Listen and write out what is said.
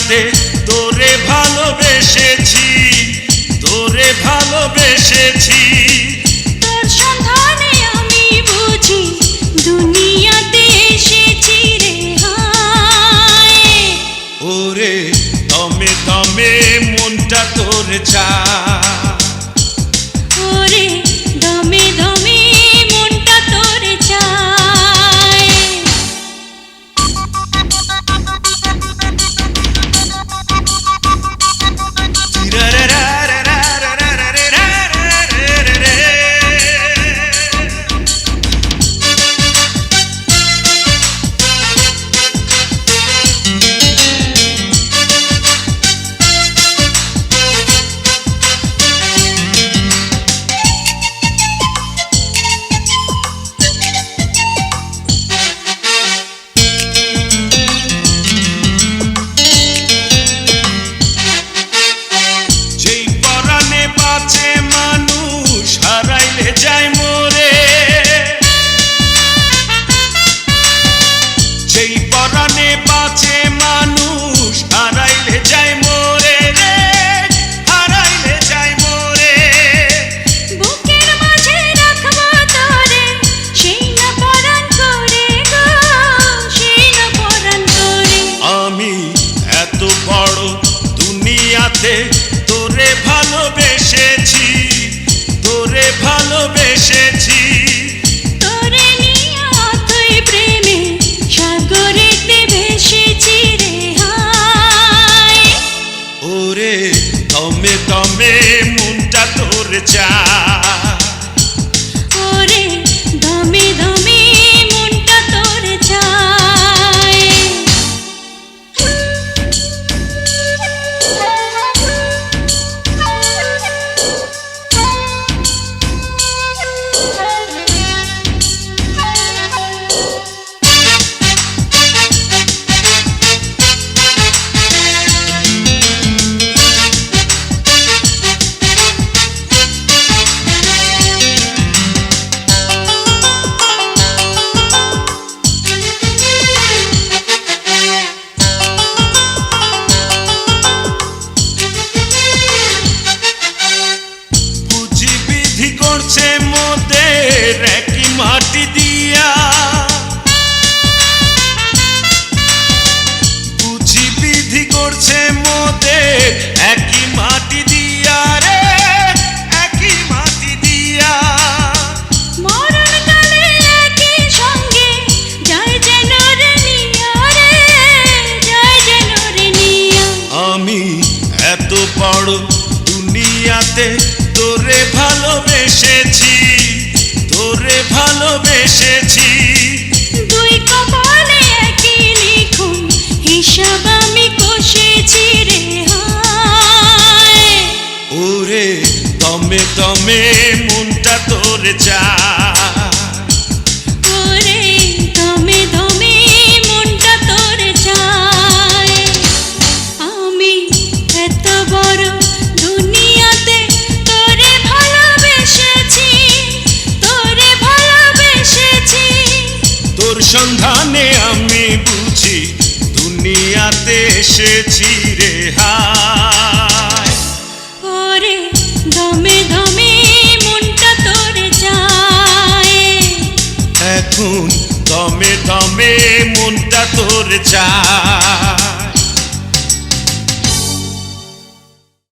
দুনিয়াতে তোরে ভালোবেসেছি, তোরে ভালোবেসেছি। তোর সন্ধানে আমি বুঝি দুনিয়াতে এসেছি রে হায়। ওরে দমে দমে মনটা তোর চায়, ওরে দমে দমে মনটা তোর চায়। যায় মরে, যেই পরাণে বাঁচে মানুষ হারাইলে যায় মরে রে, হারাইলে যায় মরে। বুকের মাঝে রাখবো তোরে, সেই না পরাণ করে গো, সেই না পরাণ করে। আমি এত বড় দুনিয়াতে তোরে ভালোবেসেছি, তোরে ভালোবেসেছি। তোরে নিয়ে অথই প্রেমে সাগরেতে ভেসেছি রে হায়। ওরে দমে দমে মনটা তোর চায়, ওরে দমে দমে মনটা তোর চায়। করছে মোদের একই মাটি দিয়া, বুঝি বিধি করছে মোদের একই মাটি দিয়া রে, একই মাটি দিয়া। মরণ কালে একই সঙ্গে যায় যেন রে নিয়া রে, যায় যেন রে নিয়া। আমি এত বড় দুনিয়াতে তোরে ভালোবেসেছি, তোরে ভালোবেসেছি। দুই কপালে একই লিখুন, হিসাব আমি কষেছি রে হায়। ওরে দমে দমে মনটা তোর চায়, ওরে দমে দমে মনটা তোর চায়। আমি এত বড় দুনিয়াতে তোরে ভালোবেসেছি, তোরে ভালোবেসেছি। তোর সন্ধানে আমি বুঝি দুনিয়াতে এসেছি রে হায়। ওরে দমে দমে মনটা তোর চায়। এখন দমে দমে মনটা তোর চায়।